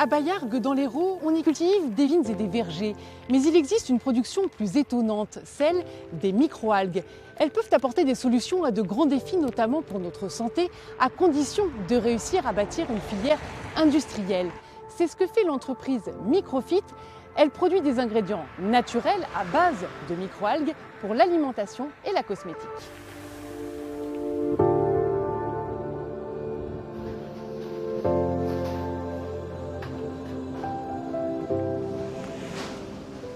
À Baillargues, dans l'Hérault, on y cultive des vignes et des vergers. Mais il existe une production plus étonnante, celle des microalgues. Elles peuvent apporter des solutions à de grands défis, notamment pour notre santé, à condition de réussir à bâtir une filière industrielle. C'est ce que fait l'entreprise Microphyt. Elle produit des ingrédients naturels à base de microalgues pour l'alimentation et la cosmétique.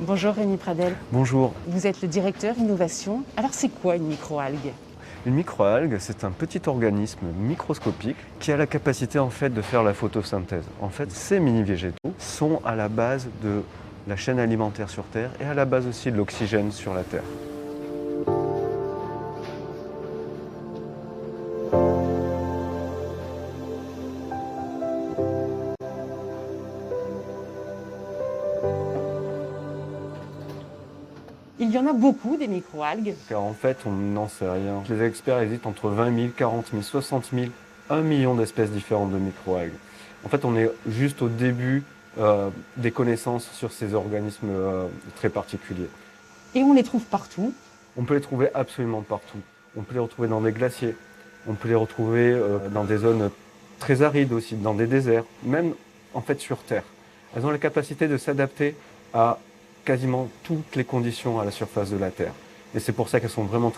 Bonjour Rémi Pradel. Bonjour. Vous êtes le directeur innovation. Alors c'est quoi une microalgue? Une microalgue, c'est un petit organisme microscopique qui a la capacité en fait de faire la photosynthèse. En fait, ces mini-végétaux sont à la base de la chaîne alimentaire sur Terre et à la base aussi de l'oxygène sur la Terre. Il y en a beaucoup des microalgues. Car en fait, on n'en sait rien. Les experts hésitent entre 20 000, 40 000, 60 000, 1 million d'espèces différentes de microalgues. En fait, on est juste au début des connaissances sur ces organismes très particuliers. Et on les trouve partout. On peut les trouver absolument partout. On peut les retrouver dans des glaciers, on peut les retrouver dans des zones très arides aussi, dans des déserts, même en fait sur Terre. Elles ont la capacité de s'adapter à quasiment toutes les conditions à la surface de la Terre. Et c'est pour ça qu'elles sont vraiment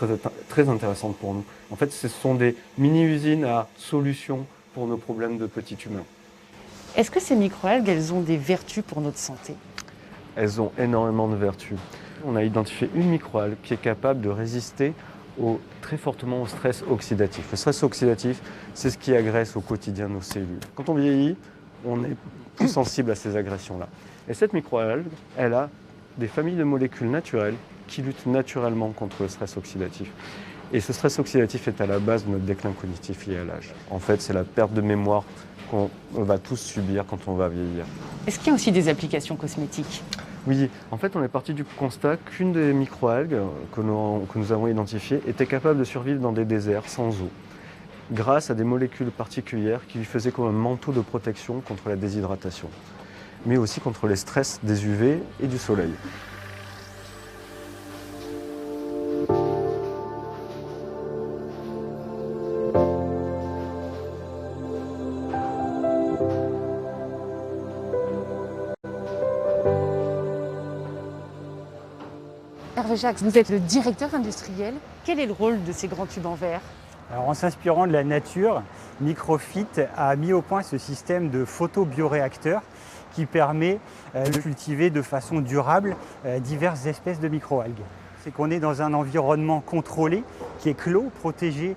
très intéressantes pour nous. En fait, ce sont des mini-usines à solutions pour nos problèmes de petits humains. Est-ce que ces microalgues, elles ont des vertus pour notre santé? Elles ont énormément de vertus. On a identifié une microalgue qui est capable de résister très fortement au stress oxydatif. Le stress oxydatif, c'est ce qui agresse au quotidien nos cellules. Quand on vieillit, on est plus sensible à ces agressions-là. Et cette microalgue, elle a des familles de molécules naturelles qui luttent naturellement contre le stress oxydatif. Et ce stress oxydatif est à la base de notre déclin cognitif lié à l'âge. En fait, c'est la perte de mémoire qu'on va tous subir quand on va vieillir. Est-ce qu'il y a aussi des applications cosmétiques? Oui, en fait, on est parti du constat qu'une des microalgues que nous avons identifiées était capable de survivre dans des déserts sans eau, grâce à des molécules particulières qui lui faisaient comme un manteau de protection contre la déshydratation, mais aussi contre les stress des UV et du soleil. Hervé Jacques, vous êtes le directeur industriel. Quel est le rôle de ces grands tubes en verre? Alors, en s'inspirant de la nature, Microphyt a mis au point ce système de photobioréacteur qui permet de cultiver de façon durable diverses espèces de microalgues. C'est qu'on est dans un environnement contrôlé, qui est clos, protégé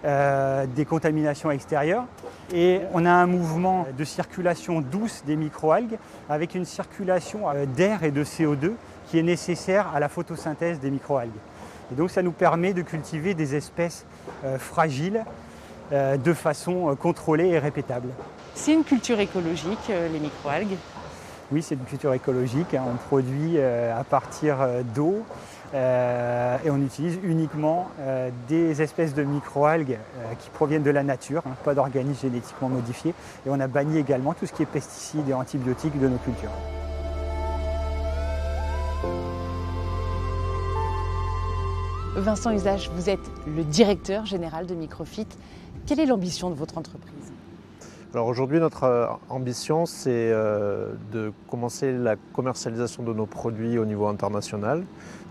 des contaminations extérieures. Et on a un mouvement de circulation douce des microalgues avec une circulation d'air et de CO2 qui est nécessaire à la photosynthèse des microalgues. Et donc ça nous permet de cultiver des espèces fragiles de façon contrôlée et répétable. C'est une culture écologique, les microalgues? Oui, c'est une culture écologique. On produit à partir d'eau et on utilise uniquement des espèces de microalgues qui proviennent de la nature, pas d'organismes génétiquement modifiés. Et on a banni également tout ce qui est pesticides et antibiotiques de nos cultures. Vincent Usage, vous êtes le directeur général de Microphyt. Quelle est l'ambition de votre entreprise? Alors aujourd'hui, notre ambition, c'est de commencer la commercialisation de nos produits au niveau international.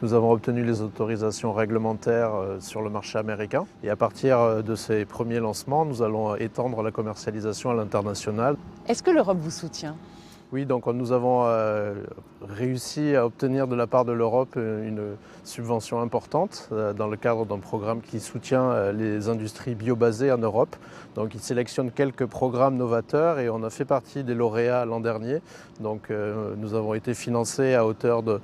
Nous avons obtenu les autorisations réglementaires sur le marché américain. Et à partir de ces premiers lancements, nous allons étendre la commercialisation à l'international. Est-ce que l'Europe vous soutient? Oui, donc nous avons réussi à obtenir de la part de l'Europe une subvention importante dans le cadre d'un programme qui soutient les industries biobasées en Europe. Donc il sélectionne quelques programmes novateurs et on a fait partie des lauréats l'an dernier. Donc nous avons été financés à hauteur de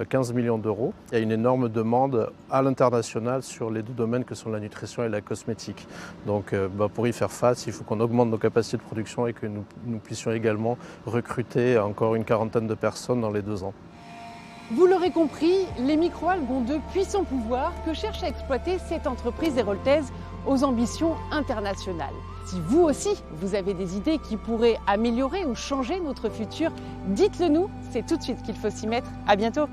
15 millions d'euros. Il y a une énorme demande à l'international sur les deux domaines que sont la nutrition et la cosmétique. Donc pour y faire face, il faut qu'on augmente nos capacités de production et que nous puissions également recruter encore une quarantaine de personnes dans les 2 ans. Vous l'aurez compris, les microalgues ont de puissants pouvoirs que cherche à exploiter cette entreprise héroltaise aux ambitions internationales. Si vous aussi, vous avez des idées qui pourraient améliorer ou changer notre futur, dites-le nous, c'est tout de suite qu'il faut s'y mettre. À bientôt.